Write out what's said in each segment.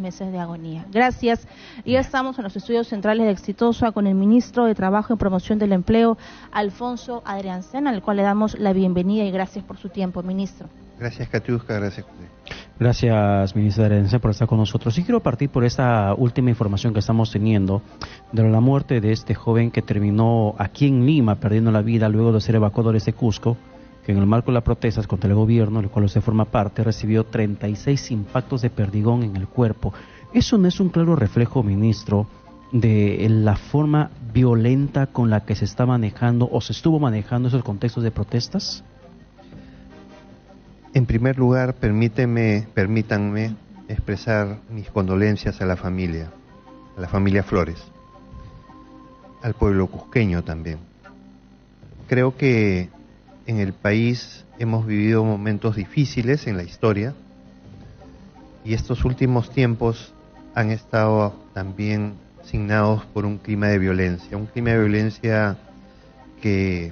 meses de agonía. Gracias. Y ya estamos en los estudios centrales de Exitosa con el ministro de Trabajo y Promoción del Empleo, Alfonso Adriancén, al cual le damos la bienvenida y gracias por su tiempo, ministro. Gracias, Katiuska, gracias, José. Gracias, ministro Adriancén, por estar con nosotros. Y quiero partir por esta última información que estamos teniendo de la muerte de este joven que terminó aquí en Lima perdiendo la vida luego de ser evacuado desde Cusco, que en el marco de las protestas contra el gobierno, del cual usted forma parte, recibió 36 impactos de perdigón en el cuerpo. ¿Eso no es un claro reflejo, ministro, de la forma violenta con la que se está manejando o se estuvo manejando esos contextos de protestas? En primer lugar, permítanme expresar mis condolencias a la familia Flores, al pueblo cusqueño también. Creo que en el país hemos vivido momentos difíciles en la historia y estos últimos tiempos han estado también signados por un clima de violencia que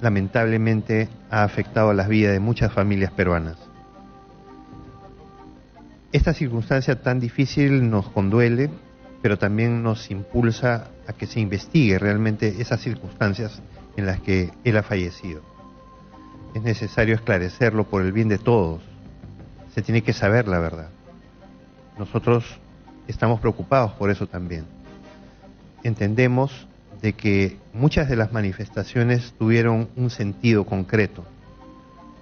lamentablemente ha afectado a las vidas de muchas familias peruanas. Esta circunstancia tan difícil nos conduele, pero también nos impulsa a que se investigue realmente esas circunstancias en las que él ha fallecido. Es necesario esclarecerlo por el bien de todos. Se tiene que saber la verdad. Nosotros estamos preocupados por eso también. Entendemos de que muchas de las manifestaciones tuvieron un sentido concreto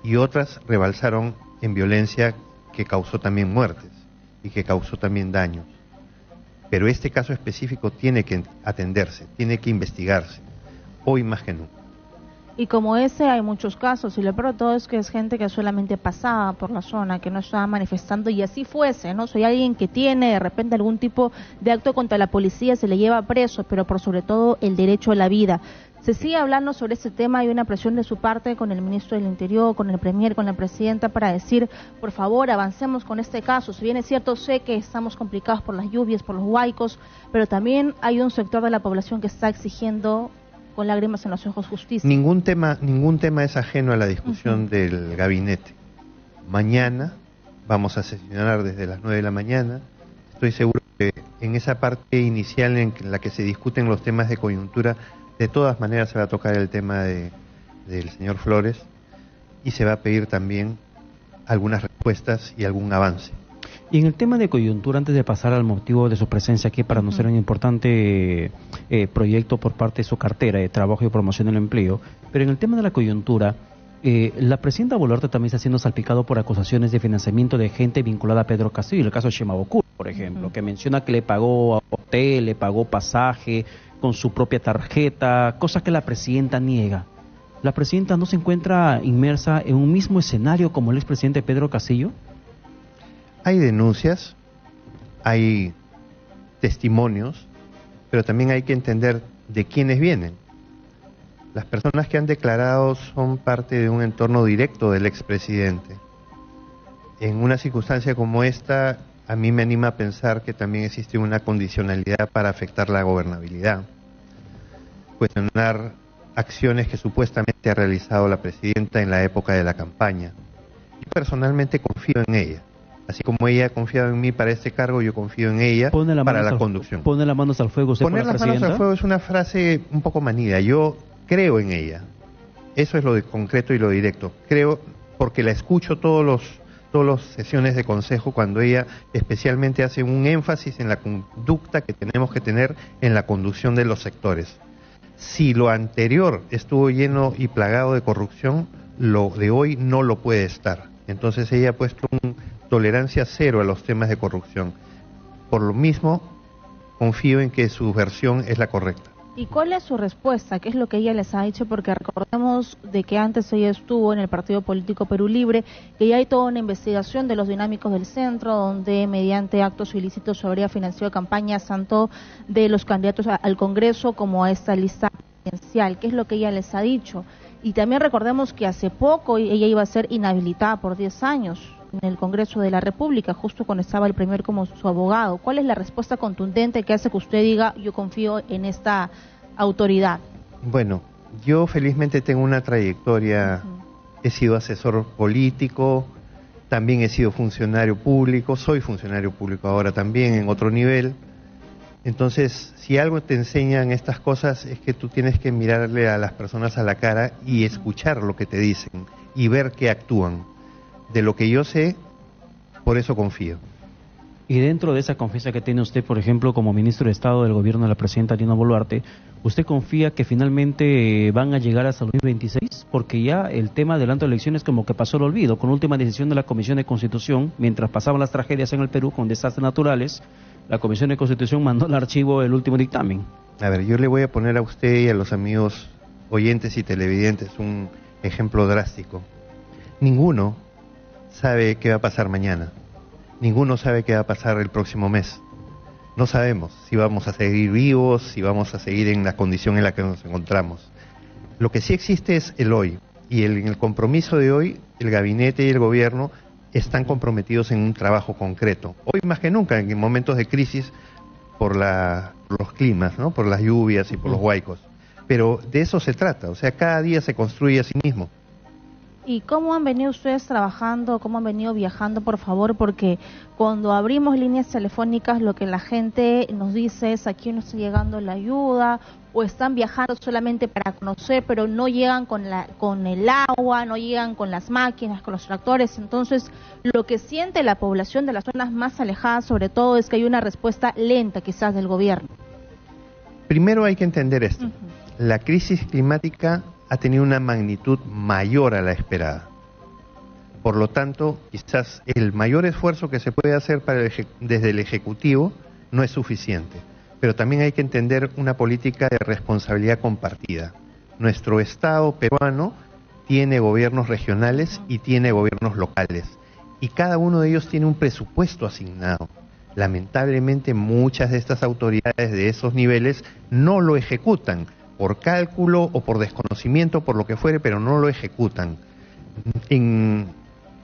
y otras rebalsaron en violencia que causó también muertes y que causó también daños. Pero este caso específico tiene que atenderse, tiene que investigarse, hoy más que nunca. Y como ese hay muchos casos, y lo peor de todo es que es gente que solamente pasaba por la zona, que no estaba manifestando, y así fuese, ¿no? Si hay alguien que tiene de repente algún tipo de acto contra la policía, se le lleva preso, pero por sobre todo el derecho a la vida. Se sigue hablando sobre este tema, hay una presión de su parte con el ministro del Interior, con el premier, con la presidenta, para decir, por favor, avancemos con este caso. Si bien es cierto, sé que estamos complicados por las lluvias, por los huaicos, pero también hay un sector de la población que está exigiendo con lágrimas en los ojos justicia. Ningún tema es ajeno a la discusión del gabinete. Mañana vamos a sesionar desde las 9 de la mañana. Estoy seguro que en esa parte inicial en la que se discuten los temas de coyuntura, de todas maneras se va a tocar el tema del señor Flores y se va a pedir también algunas respuestas y algún avance. Y en el tema de coyuntura, antes de pasar al motivo de su presencia aquí, para nosotros un importante proyecto por parte de su cartera de Trabajo y Promoción del Empleo, pero en el tema de la coyuntura, la presidenta Boluarte también está siendo salpicado por acusaciones de financiamiento de gente vinculada a Pedro Castillo, el caso de Shimabukuro, por ejemplo, que menciona que le pagó hotel, le pagó pasaje con su propia tarjeta, cosa que la presidenta niega. ¿La presidenta no se encuentra inmersa en un mismo escenario como el expresidente Pedro Castillo? Hay denuncias, hay testimonios, pero también hay que entender de quiénes vienen. Las personas que han declarado son parte de un entorno directo del expresidente. En una circunstancia como esta, a mí me anima a pensar que también existe una condicionalidad para afectar la gobernabilidad, cuestionar acciones que supuestamente ha realizado la presidenta en la época de la campaña. Yo personalmente confío en ella. Así como ella ha confiado en mí para este cargo, yo confío en ella para la conducción. ¿Pone las manos al fuego usted por la presidenta? Poner las manos al fuego es una frase un poco manida. Yo creo en ella. Eso es lo de concreto y lo directo. Creo porque la escucho todas las sesiones de consejo cuando ella especialmente hace un énfasis en la conducta que tenemos que tener en la conducción de los sectores. Si lo anterior estuvo lleno y plagado de corrupción, lo de hoy no lo puede estar. Entonces ella ha puesto tolerancia cero a los temas de corrupción. Por lo mismo, confío en que su versión es la correcta. ¿Y cuál es su respuesta? ¿Qué es lo que ella les ha dicho? Porque recordemos de que antes ella estuvo en el partido político Perú Libre, que ya hay toda una investigación de los dinámicos del centro, donde mediante actos ilícitos se habría financiado campañas tanto de los candidatos al Congreso como a esta lista presidencial. ¿Qué es lo que ella les ha dicho? Y también recordemos que hace poco ella iba a ser inhabilitada por 10 años en el Congreso de la República, justo cuando estaba el premier como su abogado. ¿Cuál es la respuesta contundente que hace que usted diga, yo confío en esta autoridad? Bueno, yo felizmente tengo una trayectoria, he sido asesor político, también he sido funcionario público, soy funcionario público ahora también en otro nivel. Entonces, si algo te enseñan estas cosas es que tú tienes que mirarle a las personas a la cara y escuchar lo que te dicen y ver qué actúan. De lo que yo sé, por eso confío. Y dentro de esa confianza que tiene usted, por ejemplo, como ministro de Estado del gobierno de la presidenta Dina Boluarte, ¿usted confía que finalmente van a llegar hasta el 2026? Porque ya el tema de adelanto de elecciones como que pasó el olvido, con la última decisión de la Comisión de Constitución, mientras pasaban las tragedias en el Perú con desastres naturales, la Comisión de Constitución mandó al archivo el último dictamen. A ver, yo le voy a poner a usted y a los amigos oyentes y televidentes un ejemplo drástico. Ninguno sabe qué va a pasar mañana. Ninguno sabe qué va a pasar el próximo mes. No sabemos si vamos a seguir vivos, si vamos a seguir en la condición en la que nos encontramos. Lo que sí existe es el hoy. Y en el compromiso de hoy, el gabinete y el gobierno están comprometidos en un trabajo concreto. Hoy más que nunca, en momentos de crisis, por los climas, ¿no? Por las lluvias y por los huaicos. Pero de eso se trata. O sea, cada día se construye a sí mismo. ¿Y cómo han venido ustedes trabajando, cómo han venido viajando, por favor? Porque cuando abrimos líneas telefónicas, lo que la gente nos dice es: aquí no está llegando la ayuda, o están viajando solamente para conocer, pero no llegan con el agua, no llegan con las máquinas, con los tractores. Entonces, lo que siente la población de las zonas más alejadas, sobre todo, es que hay una respuesta lenta, quizás, del gobierno. Primero hay que entender esto. La crisis climática ha tenido una magnitud mayor a la esperada. Por lo tanto, quizás el mayor esfuerzo que se puede hacer desde el Ejecutivo no es suficiente. Pero también hay que entender una política de responsabilidad compartida. Nuestro Estado peruano tiene gobiernos regionales y tiene gobiernos locales. Y cada uno de ellos tiene un presupuesto asignado. Lamentablemente, muchas de estas autoridades de esos niveles no lo ejecutan, por cálculo o por desconocimiento, por lo que fuere, pero no lo ejecutan. En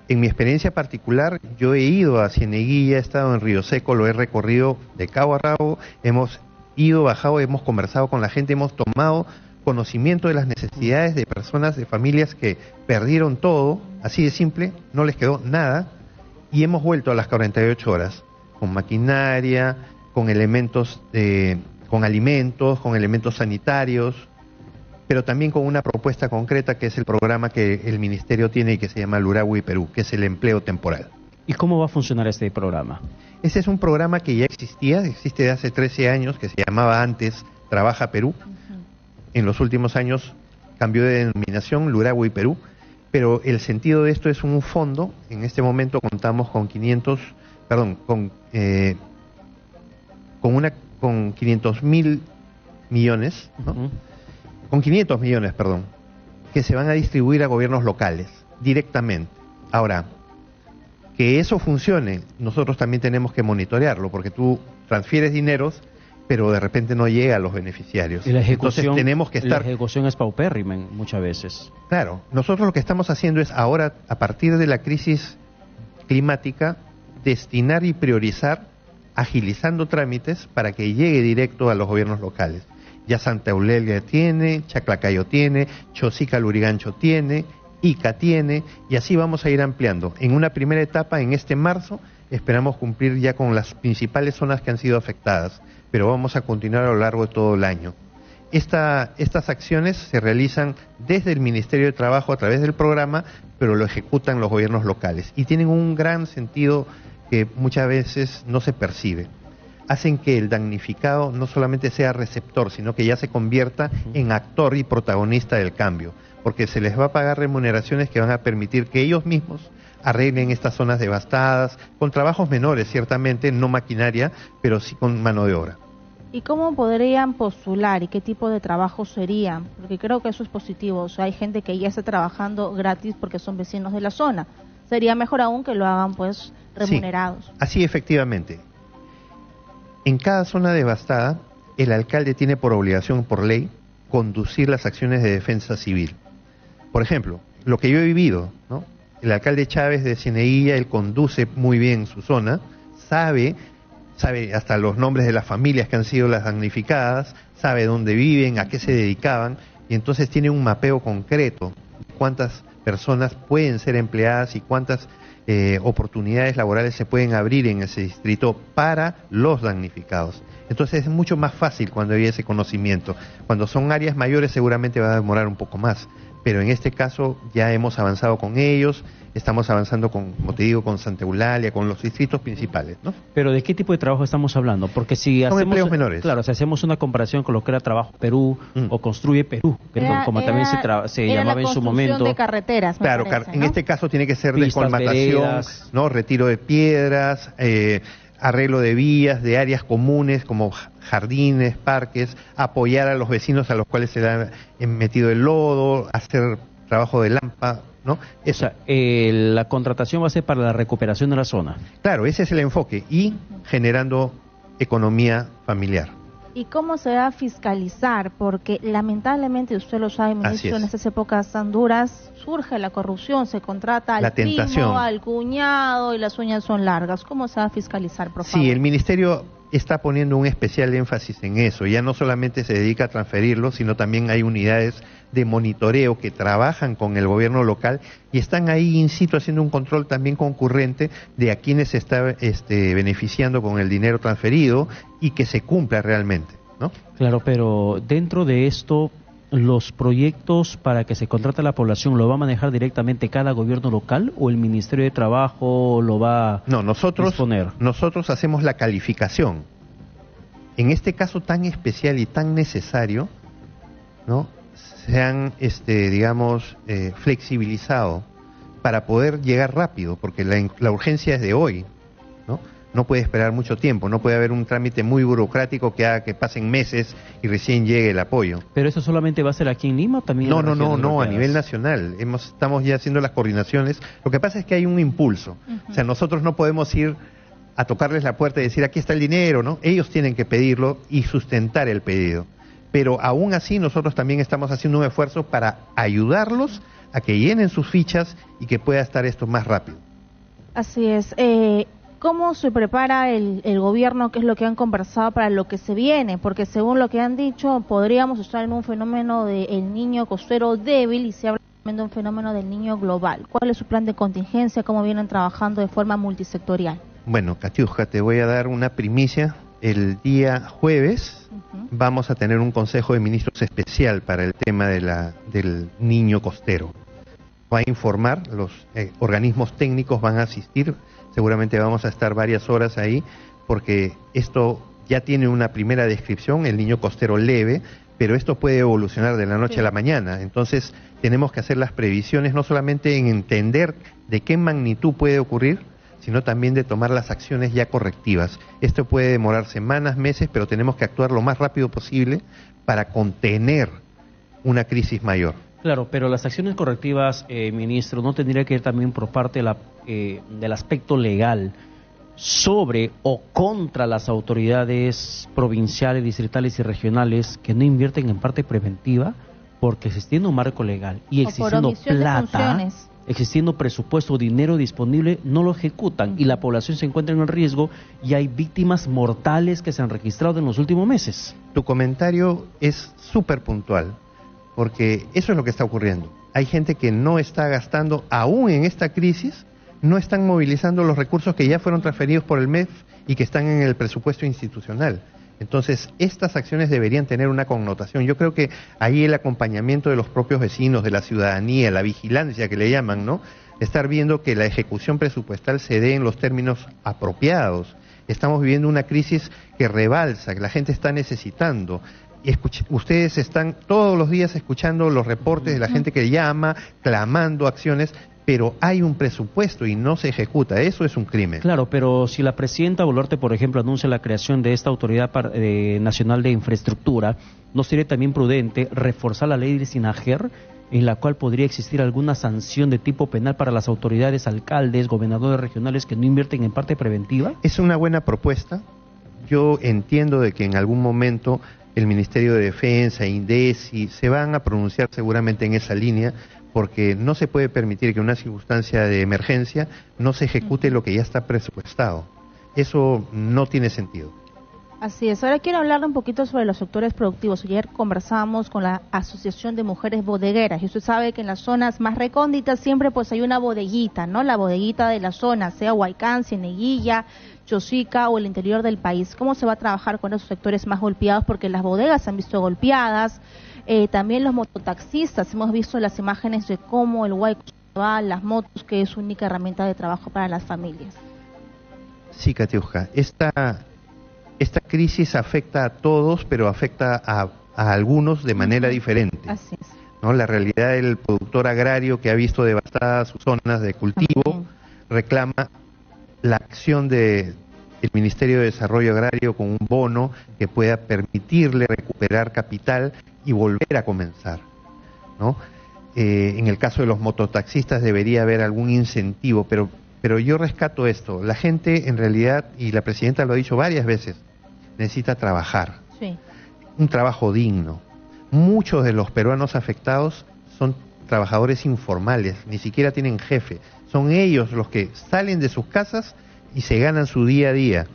mi experiencia particular, yo he ido a Cieneguilla, he estado en Río Seco, lo he recorrido de cabo a rabo, hemos ido, bajado, hemos conversado con la gente, hemos tomado conocimiento de las necesidades de personas, de familias que perdieron todo, así de simple, no les quedó nada, y hemos vuelto a las 48 horas, con maquinaria, con elementos con alimentos, con elementos sanitarios, pero también con una propuesta concreta que es el programa que el Ministerio tiene y que se llama Luragui Perú, que es el empleo temporal. ¿Y cómo va a funcionar este programa? Ese es un programa que ya existe de hace 13 años, que se llamaba antes Trabaja Perú. En los últimos años cambió de denominación, Luragui Perú, pero el sentido de esto es un fondo. En este momento contamos con 500.000 millones, ¿no? Con 500 millones, que se van a distribuir a gobiernos locales directamente. Ahora, que eso funcione, nosotros también tenemos que monitorearlo, porque tú transfieres dineros, pero de repente no llega a los beneficiarios. Y la ejecución, entonces tenemos que estar... La ejecución es paupérrima muchas veces. Claro, nosotros lo que estamos haciendo es ahora, a partir de la crisis climática, destinar y priorizar, agilizando trámites para que llegue directo a los gobiernos locales. Ya Santa Eulalia tiene, Chaclacayo tiene, Chosica Lurigancho tiene, Ica tiene, y así vamos a ir ampliando. En una primera etapa, en este marzo, esperamos cumplir ya con las principales zonas que han sido afectadas, pero vamos a continuar a lo largo de todo el año. Estas acciones se realizan desde el Ministerio de Trabajo a través del programa, pero lo ejecutan los gobiernos locales y tienen un gran sentido que muchas veces no se percibe. Hacen que el damnificado no solamente sea receptor, sino que ya se convierta en actor y protagonista del cambio, porque se les va a pagar remuneraciones que van a permitir que ellos mismos arreglen estas zonas devastadas, con trabajos menores, ciertamente, no maquinaria, pero sí con mano de obra. ¿Y cómo podrían postular y qué tipo de trabajo serían? Porque creo que eso es positivo. O sea, hay gente que ya está trabajando gratis porque son vecinos de la zona. Sería mejor aún que lo hagan, pues, remunerados. Sí, así efectivamente. En cada zona devastada, el alcalde tiene por obligación, por ley, conducir las acciones de defensa civil. Por ejemplo, lo que yo he vivido, ¿no? El alcalde Chávez de Cieneguilla, él conduce muy bien su zona, sabe hasta los nombres de las familias que han sido las damnificadas, sabe dónde viven, a qué se dedicaban, y entonces tiene un mapeo concreto, cuántas personas pueden ser empleadas y cuántas oportunidades laborales se pueden abrir en ese distrito para los damnificados. Entonces es mucho más fácil cuando hay ese conocimiento. Cuando son áreas mayores seguramente va a demorar un poco más, pero en este caso ya hemos avanzado con ellos, estamos avanzando con, como te digo, con Santa Eulalia, con los distritos principales, ¿no? Pero ¿de qué tipo de trabajo estamos hablando? Porque si son hacemos empleos menores. Claro, si hacemos una comparación con lo que era Trabajo Perú o Construye Perú, que como también se llamaba en su momento. De carreteras, claro, parece, en ¿no? este caso tiene que ser Pistas, descolmatación, veredas, ¿no? Retiro de piedras, arreglo de vías, de áreas comunes como jardines, parques, apoyar a los vecinos a los cuales se le ha metido el lodo, hacer trabajo de lámpara, ¿no? Eso. O sea, la contratación va a ser para la recuperación de la zona. Claro, ese es el enfoque y generando economía familiar. ¿Y cómo se va a fiscalizar? Porque lamentablemente, usted lo sabe, ministro, en estas épocas tan duras surge la corrupción, se contrata al primo, al cuñado y las uñas son largas. ¿Cómo se va a fiscalizar, por favor? Sí, el ministerio está poniendo un especial énfasis en eso. Ya no solamente se dedica a transferirlo, sino también hay unidades de monitoreo que trabajan con el gobierno local y están ahí in situ haciendo un control también concurrente de a quienes se está beneficiando con el dinero transferido y que se cumpla realmente, ¿no? Claro, pero dentro de esto, los proyectos para que se contrate a la población, ¿lo va a manejar directamente cada gobierno local o el Ministerio de Trabajo lo va a disponer? Nosotros hacemos la calificación. En este caso tan especial y tan necesario, ¿no? Se han, digamos, flexibilizado para poder llegar rápido, porque la urgencia es de hoy, ¿no? No puede esperar mucho tiempo, no puede haber un trámite muy burocrático que haga que pasen meses y recién llegue el apoyo. ¿Pero eso solamente va a ser aquí en Lima o también en las regiones No, a europeas? nivel nacional. Estamos ya haciendo las coordinaciones. Lo que pasa es que hay un impulso. O sea, nosotros no podemos ir a tocarles la puerta y decir, aquí está el dinero, ¿no? Ellos tienen que pedirlo y sustentar el pedido. Pero aún así nosotros también estamos haciendo un esfuerzo para ayudarlos a que llenen sus fichas y que pueda estar esto más rápido. Así es. ¿Cómo se prepara el gobierno? ¿Qué es lo que han conversado para lo que se viene? Porque según lo que han dicho, podríamos estar en un fenómeno del niño costero débil y se habla también de un fenómeno del niño global. ¿Cuál es su plan de contingencia? ¿Cómo vienen trabajando de forma multisectorial? Bueno, Katiuska, te voy a dar una primicia. El día jueves vamos a tener un Consejo de Ministros especial para el tema del niño costero. Va a informar, los organismos técnicos van a asistir, seguramente vamos a estar varias horas ahí, porque esto ya tiene una primera descripción, el niño costero leve, pero esto puede evolucionar de la noche a la mañana. Entonces tenemos que hacer las previsiones, no solamente en entender de qué magnitud puede ocurrir, sino también de tomar las acciones ya correctivas. Esto puede demorar semanas, meses, pero tenemos que actuar lo más rápido posible para contener una crisis mayor. Claro, pero las acciones correctivas, ministro, ¿no tendría que ir también por parte del aspecto legal sobre o contra las autoridades provinciales, distritales y regionales que no invierten en parte preventiva? Porque existiendo un marco legal y existiendo plata, existiendo presupuesto, dinero disponible, no lo ejecutan y la población se encuentra en riesgo y hay víctimas mortales que se han registrado en los últimos meses. Tu comentario es súper puntual, porque eso es lo que está ocurriendo. Hay gente que no está gastando, aún en esta crisis, no están movilizando los recursos que ya fueron transferidos por el MEF y que están en el presupuesto institucional. Entonces, estas acciones deberían tener una connotación. Yo creo que ahí el acompañamiento de los propios vecinos, de la ciudadanía, la vigilancia que le llaman, ¿no? Estar viendo que la ejecución presupuestal se dé en los términos apropiados. Estamos viviendo una crisis que rebalsa, que la gente está necesitando. Ustedes están todos los días escuchando los reportes de la gente que llama, clamando acciones, pero hay un presupuesto y no se ejecuta. Eso es un crimen. Claro, pero si la presidenta Boluarte, por ejemplo, anuncia la creación de esta Autoridad Nacional de Infraestructura, ¿no sería también prudente reforzar la ley de SINAGER, en la cual podría existir alguna sanción de tipo penal para las autoridades, alcaldes, gobernadores regionales que no invierten en parte preventiva? Es una buena propuesta. Yo entiendo de que en algún momento el Ministerio de Defensa, INDECI, se van a pronunciar seguramente en esa línea, porque no se puede permitir que en una circunstancia de emergencia no se ejecute lo que ya está presupuestado. Eso no tiene sentido. Así es. Ahora quiero hablarle un poquito sobre los sectores productivos. Ayer conversamos con la Asociación de Mujeres Bodegueras y usted sabe que en las zonas más recónditas siempre pues hay una bodeguita, ¿no? La bodeguita de la zona, sea Huaycán, Cieneguilla, Chosica o el interior del país. ¿Cómo se va a trabajar con esos sectores más golpeados? Porque las bodegas se han visto golpeadas. También los mototaxistas, hemos visto las imágenes de cómo el Huayco va, las motos, que es su única herramienta de trabajo para las familias. Sí, Katiuska, esta crisis afecta a todos, pero afecta a algunos de manera diferente. Así es. ¿No? La realidad del productor agrario que ha visto devastadas sus zonas de cultivo reclama la acción del Ministerio de Desarrollo Agrario con un bono que pueda permitirle recuperar capital y volver a comenzar, ¿no? En el caso de los mototaxistas debería haber algún incentivo, pero yo rescato esto. La gente en realidad, y la presidenta lo ha dicho varias veces, necesita trabajar. Sí. Un trabajo digno. Muchos de los peruanos afectados son trabajadores informales, ni siquiera tienen jefe. Son ellos los que salen de sus casas y se ganan su día a día.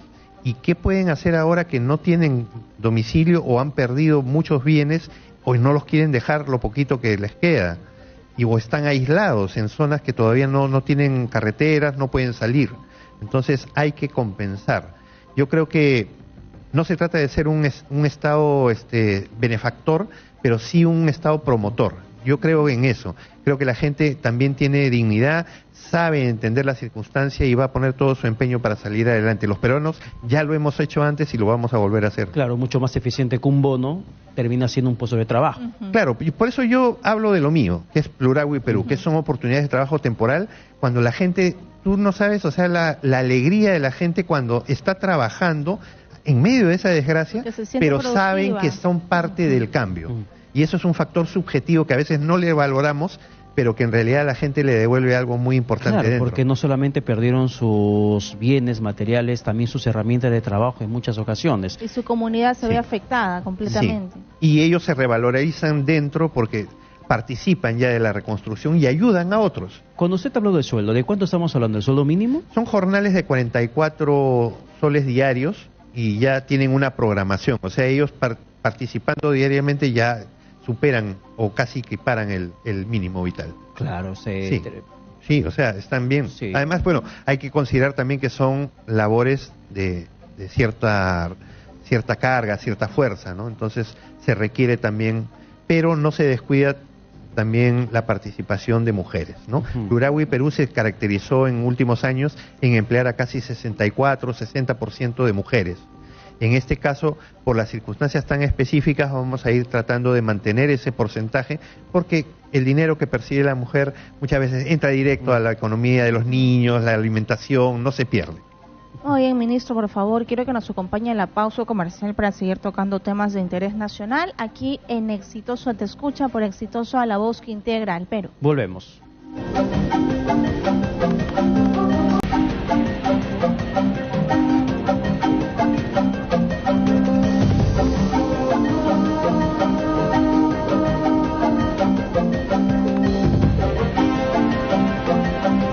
¿Y qué pueden hacer ahora que no tienen domicilio o han perdido muchos bienes o no los quieren dejar lo poquito que les queda? O están aislados en zonas que todavía no tienen carreteras, no pueden salir. Entonces hay que compensar. Yo creo que no se trata de ser un Estado benefactor, pero sí un Estado promotor. Yo creo en eso. Creo que la gente también tiene dignidad, sabe entender la circunstancia y va a poner todo su empeño para salir adelante. Los peruanos ya lo hemos hecho antes y lo vamos a volver a hacer. Claro, mucho más eficiente que un bono, termina siendo un puesto de trabajo. Claro, y por eso yo hablo de lo mío, que es Pluragua y Perú, que son oportunidades de trabajo temporal, cuando la gente, tú no sabes, o sea, la alegría de la gente cuando está trabajando en medio de esa desgracia, pero productiva, saben que son parte del cambio. Y eso es un factor subjetivo que a veces no le valoramos, pero que en realidad a la gente le devuelve algo muy importante. Claro, dentro. Porque no solamente perdieron sus bienes materiales, también sus herramientas de trabajo en muchas ocasiones. Y su comunidad se ve afectada completamente. Sí. Y ellos se revalorizan dentro porque participan ya de la reconstrucción y ayudan a otros. Cuando usted habló de sueldo, ¿de cuánto estamos hablando? ¿El sueldo mínimo? Son jornales de 44 soles diarios y ya tienen una programación. O sea, ellos participando diariamente ya superan o casi equiparan el mínimo vital. Claro, sí, o sea, están bien. Sí. Además, bueno, hay que considerar también que son labores de cierta carga, cierta fuerza, ¿no? Entonces se requiere también, pero no se descuida también la participación de mujeres, ¿no? Pluragua y Perú se caracterizó en últimos años en emplear a casi 60% de mujeres. En este caso, por las circunstancias tan específicas, vamos a ir tratando de mantener ese porcentaje, porque el dinero que percibe la mujer muchas veces entra directo a la economía de los niños, la alimentación, no se pierde. Muy bien, ministro, por favor, quiero que nos acompañe en la pausa comercial para seguir tocando temas de interés nacional, aquí en Exitoso Te Escucha, por Exitoso a la voz que integra al Perú. Volvemos.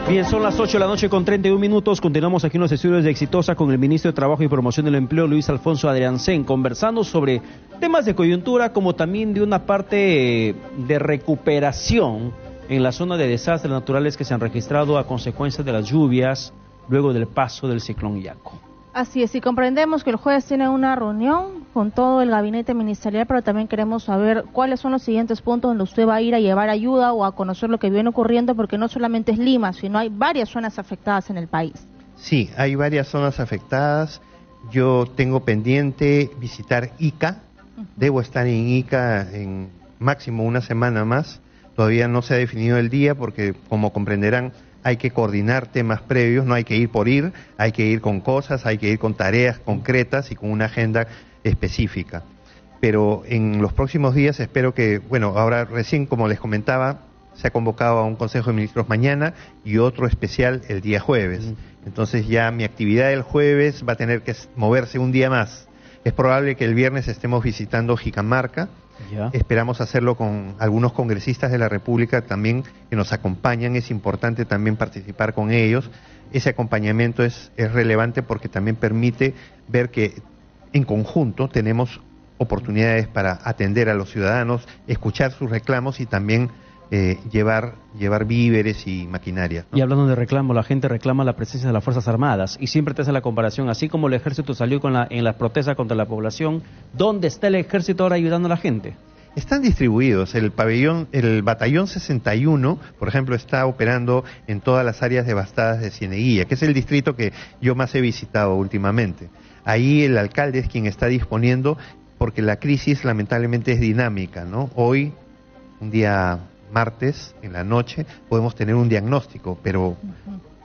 Bien, son las 8 de la noche con 31 minutos. Continuamos aquí en los estudios de Exitosa con el ministro de Trabajo y Promoción del Empleo, Luis Alfonso Adriancén, conversando sobre temas de coyuntura como también de una parte de recuperación en la zona de desastres naturales que se han registrado a consecuencia de las lluvias luego del paso del ciclón Yaku. Así es, y comprendemos que el jueves tiene una reunión con todo el gabinete ministerial, pero también queremos saber cuáles son los siguientes puntos donde usted va a ir a llevar ayuda o a conocer lo que viene ocurriendo, porque no solamente es Lima, sino hay varias zonas afectadas en el país. Sí, hay varias zonas afectadas. Yo tengo pendiente visitar Ica. Debo estar en Ica en máximo una semana más. Todavía no se ha definido el día porque, como comprenderán, hay que coordinar temas previos, no hay que ir por ir, hay que ir con cosas, hay que ir con tareas concretas y con una agenda específica. Pero en los próximos días espero que, bueno, ahora recién, como les comentaba, se ha convocado a un Consejo de Ministros mañana y otro especial el día jueves. Entonces ya mi actividad del jueves va a tener que moverse un día más. Es probable que el viernes estemos visitando Jicamarca. Ya. Esperamos hacerlo con algunos congresistas de la República también que nos acompañan. Es importante también participar con ellos. Ese acompañamiento es relevante porque también permite ver que en conjunto tenemos oportunidades para atender a los ciudadanos, escuchar sus reclamos y también llevar víveres y maquinaria, ¿no? Y hablando de reclamo, la gente reclama la presencia de las Fuerzas Armadas y siempre te hace la comparación, así como el ejército salió en las protestas contra la población, ¿dónde está el ejército ahora ayudando a la gente? Están distribuidos. El batallón 61, por ejemplo, está operando en todas las áreas devastadas de Cieneguilla, que es el distrito que yo más he visitado últimamente. Ahí el alcalde es quien está disponiendo, porque la crisis lamentablemente es dinámica, ¿no? Hoy, un día martes, en la noche, podemos tener un diagnóstico, pero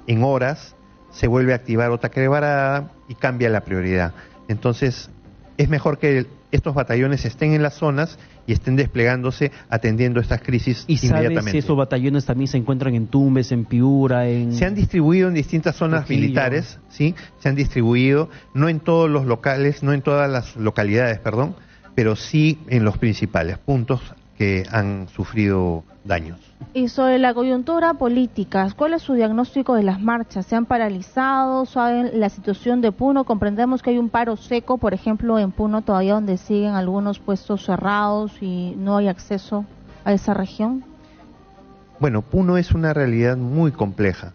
en horas se vuelve a activar otra crevarada y cambia la prioridad. Entonces, es mejor que estos batallones estén en las zonas y estén desplegándose, atendiendo estas crisis inmediatamente. ¿Y sabes si esos batallones también se encuentran en Tumbes, en Piura, Se han distribuido en distintas zonas militares, ¿sí? Se han distribuido, no en todos los locales, no en todas las localidades, perdón, pero sí en los principales puntos que han sufrido daños. Y sobre la coyuntura política, ¿cuál es su diagnóstico de las marchas? ¿Se han paralizado? ¿Saben la situación de Puno? Comprendemos que hay un paro seco, por ejemplo, en Puno todavía, donde siguen algunos puestos cerrados y no hay acceso a esa región. Bueno, Puno es una realidad muy compleja.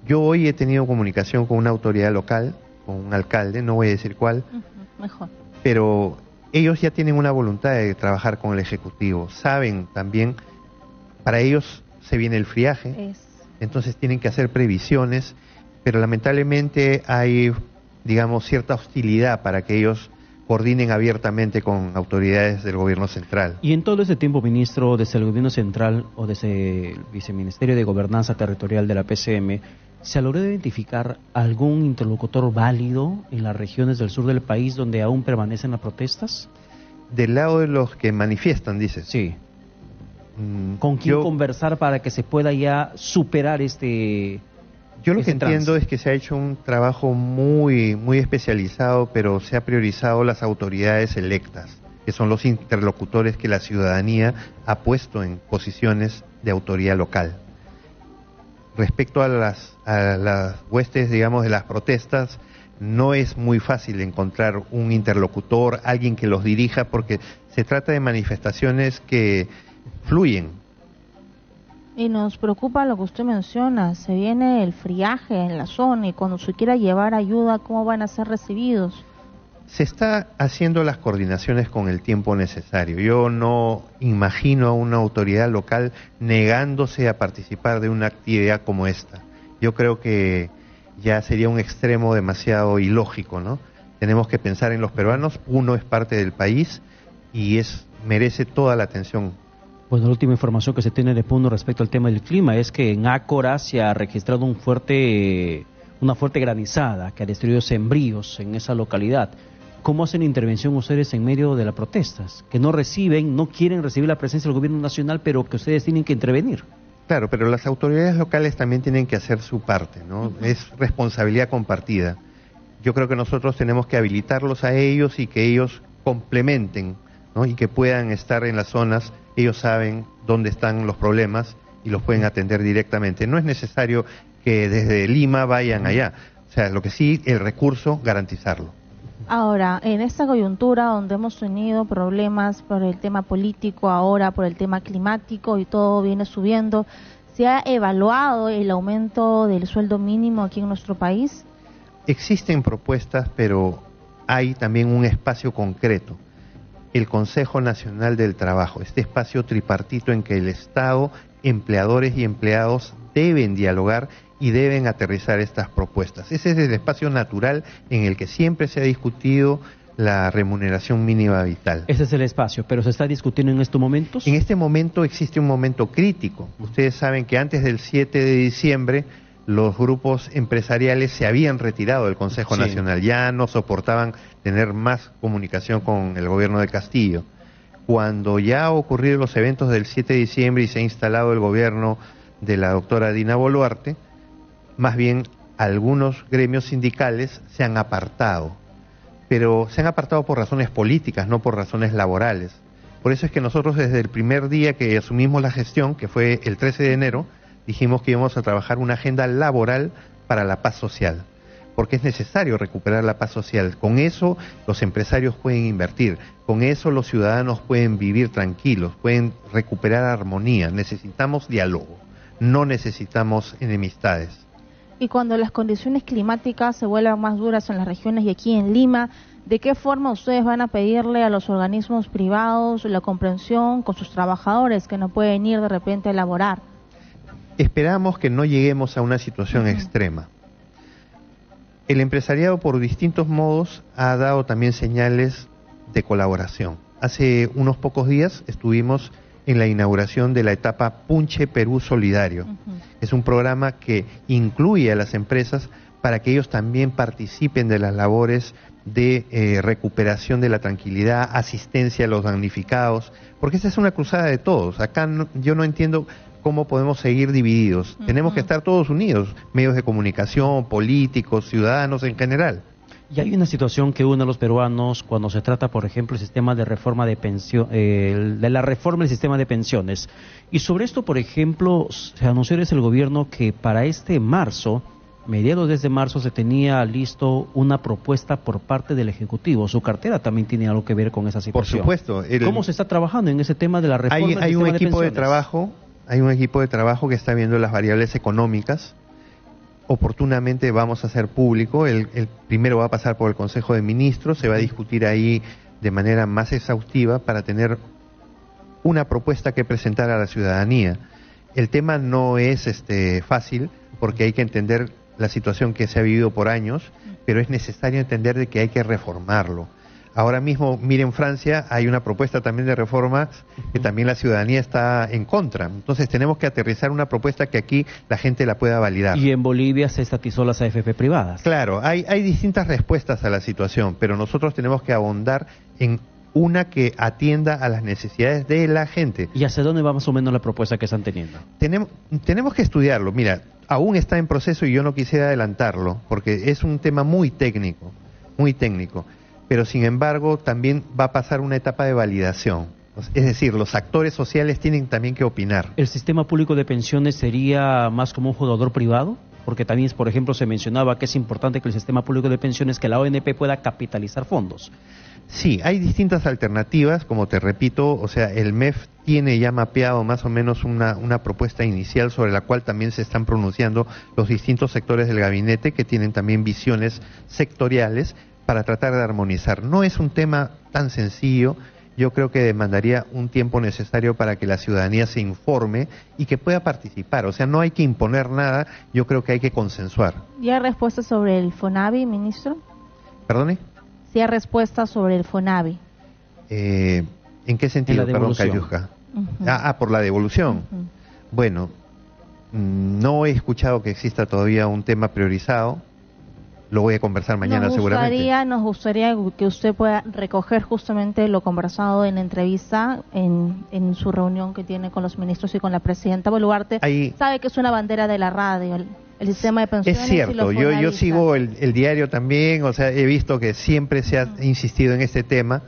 Yo hoy he tenido comunicación con una autoridad local, con un alcalde, no voy a decir cuál, mejor. Pero ellos ya tienen una voluntad de trabajar con el Ejecutivo, saben también, para ellos se viene el friaje, entonces tienen que hacer previsiones, pero lamentablemente hay, digamos, cierta hostilidad para que ellos coordinen abiertamente con autoridades del gobierno central. Y en todo ese tiempo, ministro, desde el gobierno central o desde el Viceministerio de Gobernanza Territorial de la PCM, ¿se logró identificar algún interlocutor válido en las regiones del sur del país donde aún permanecen las protestas? Del lado de los que manifiestan, dices. Sí. ¿Con quién conversar para que se pueda ya superar Yo lo que entiendo es que se ha hecho un trabajo muy especializado, pero se ha priorizado las autoridades electas, que son los interlocutores que la ciudadanía ha puesto en posiciones de autoridad local. Respecto a las huestes, digamos, de las protestas, no es muy fácil encontrar un interlocutor, alguien que los dirija, porque se trata de manifestaciones que fluyen. Y nos preocupa lo que usted menciona, se viene el friaje en la zona y cuando se quiera llevar ayuda, ¿cómo van a ser recibidos? Se está haciendo las coordinaciones con el tiempo necesario. Yo no imagino a una autoridad local negándose a participar de una actividad como esta. Yo creo que ya sería un extremo demasiado ilógico, ¿no? Tenemos que pensar en los peruanos, uno es parte del país y merece toda la atención. Bueno, la última información que se tiene de Puno respecto al tema del clima es que en Ácora se ha registrado una fuerte granizada que ha destruido sembríos en esa localidad. ¿Cómo hacen intervención ustedes en medio de las protestas? Que no quieren recibir la presencia del gobierno nacional, pero que ustedes tienen que intervenir. Claro, pero las autoridades locales también tienen que hacer su parte, ¿no? Es responsabilidad compartida. Yo creo que nosotros tenemos que habilitarlos a ellos y que ellos complementen, ¿no? Y que puedan estar en las zonas, ellos saben dónde están los problemas y los pueden atender directamente. No es necesario que desde Lima vayan allá, o sea, lo que sí, el recurso, garantizarlo. Ahora, en esta coyuntura donde hemos tenido problemas por el tema político, ahora por el tema climático y todo viene subiendo, ¿se ha evaluado el aumento del sueldo mínimo aquí en nuestro país? Existen propuestas, pero hay también un espacio concreto, el Consejo Nacional del Trabajo, este espacio tripartito en que el Estado, empleadores y empleados deben dialogar y deben aterrizar estas propuestas. Ese es el espacio natural en el que siempre se ha discutido la remuneración mínima vital. Ese es el espacio, pero ¿se está discutiendo en estos momentos? En este momento existe un momento crítico. Ustedes saben que antes del 7 de diciembre los grupos empresariales se habían retirado del Consejo Nacional, ya no soportaban tener más comunicación con el gobierno de Castillo. Cuando ya han ocurrido los eventos del 7 de diciembre y se ha instalado el gobierno de la doctora Dina Boluarte, más bien algunos gremios sindicales se han apartado, pero se han apartado por razones políticas, no por razones laborales. Por eso es que nosotros desde el primer día que asumimos la gestión, que fue el 13 de enero, dijimos que íbamos a trabajar una agenda laboral para la paz social, porque es necesario recuperar la paz social. Con eso los empresarios pueden invertir, con eso los ciudadanos pueden vivir tranquilos, pueden recuperar armonía. Necesitamos diálogo, no necesitamos enemistades. Y cuando las condiciones climáticas se vuelvan más duras en las regiones y aquí en Lima, ¿de qué forma ustedes van a pedirle a los organismos privados la comprensión con sus trabajadores que no pueden ir de repente a laborar? Esperamos que no lleguemos a una situación extrema. El empresariado por distintos modos ha dado también señales de colaboración. Hace unos pocos días estuvimos en la inauguración de la etapa Punche Perú Solidario. Es un programa que incluye a las empresas para que ellos también participen de las labores de recuperación de la tranquilidad, asistencia a los damnificados, porque esta es una cruzada de todos. Acá yo no entiendo cómo podemos seguir divididos. Tenemos que estar todos unidos, medios de comunicación, políticos, ciudadanos en general. Y hay una situación que une a los peruanos cuando se trata, por ejemplo, el sistema de reforma de pensión, de la reforma del sistema de pensiones. Y sobre esto, por ejemplo, se anunció desde el gobierno que para este marzo, mediados de este marzo, se tenía listo una propuesta por parte del Ejecutivo. Su cartera también tiene algo que ver con esa situación. Por supuesto. ¿Cómo se está trabajando en ese tema de la reforma del sistema de pensiones? Hay un equipo de trabajo que está viendo las variables económicas. Oportunamente vamos a hacer público, el primero va a pasar por el Consejo de Ministros, se va a discutir ahí de manera más exhaustiva para tener una propuesta que presentar a la ciudadanía. El tema no es fácil, porque hay que entender la situación que se ha vivido por años, pero es necesario entender de que hay que reformarlo. Ahora mismo, miren, Francia, hay una propuesta también de reformas que también la ciudadanía está en contra. Entonces tenemos que aterrizar una propuesta que aquí la gente la pueda validar. Y en Bolivia se estatizó las AFP privadas. Claro, hay distintas respuestas a la situación, pero nosotros tenemos que abondar en una que atienda a las necesidades de la gente. ¿Y hacia dónde va más o menos la propuesta que están teniendo? Tenemos que estudiarlo. Mira, aún está en proceso y yo no quisiera adelantarlo, porque es un tema muy técnico, pero sin embargo también va a pasar una etapa de validación. Es decir, los actores sociales tienen también que opinar. ¿El sistema público de pensiones sería más como un jugador privado? Porque también, por ejemplo, se mencionaba que es importante que el sistema público de pensiones, que la ONP pueda capitalizar fondos. Sí, hay distintas alternativas, como te repito, o sea, el MEF tiene ya mapeado más o menos una propuesta inicial sobre la cual también se están pronunciando los distintos sectores del gabinete, que tienen también visiones sectoriales para tratar de armonizar. No es un tema tan sencillo. Yo creo que demandaría un tiempo necesario para que la ciudadanía se informe y que pueda participar. O sea, no hay que imponer nada, yo creo que hay que consensuar. ¿Y hay respuesta sobre el FONAVI, ministro? ¿Perdone? Sí hay respuesta sobre el FONAVI. ¿En qué sentido, perdón, Cayusca? Por la devolución. Bueno, no he escuchado que exista todavía un tema priorizado. Lo voy a conversar mañana seguramente. Nos gustaría que usted pueda recoger justamente lo conversado en la entrevista, en su reunión que tiene con los ministros y con la presidenta Boluarte. Sabe que es una bandera de la radio, el sistema de pensiones. Es cierto, yo sigo el diario también, o sea, he visto que siempre se ha insistido en este tema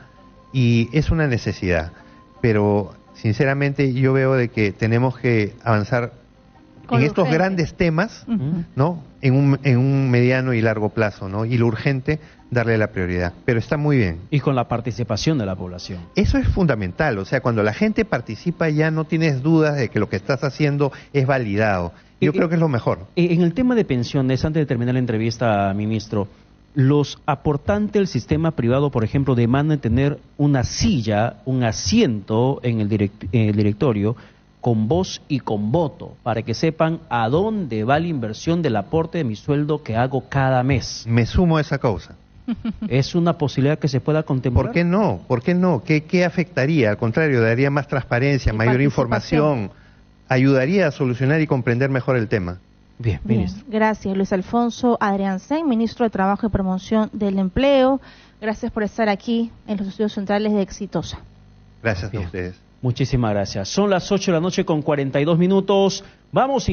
y es una necesidad. Pero sinceramente yo veo de que tenemos que avanzar en estos grandes temas, ¿no? En un mediano y largo plazo, ¿no? Y lo urgente, darle la prioridad. Pero está muy bien. Y con la participación de la población. Eso es fundamental. O sea, cuando la gente participa ya no tienes dudas de que lo que estás haciendo es validado. Yo creo que es lo mejor. En el tema de pensiones, antes de terminar la entrevista, ministro, los aportantes del sistema privado, por ejemplo, demandan tener una silla, un asiento en el directorio, con voz y con voto, para que sepan a dónde va la inversión del aporte de mi sueldo que hago cada mes. Me sumo a esa causa. ¿Es una posibilidad que se pueda contemplar? ¿Por qué no? ¿Por qué no? ¿Qué afectaría? Al contrario, daría más transparencia, mayor información, ayudaría a solucionar y comprender mejor el tema. Bien, ministro. Gracias, Luis Alfonso Adriancén, ministro de Trabajo y Promoción del Empleo. Gracias por estar aquí en los estudios centrales de Exitosa. Gracias a ustedes. Muchísimas gracias. Son las 8 de la noche con 42 minutos. Vamos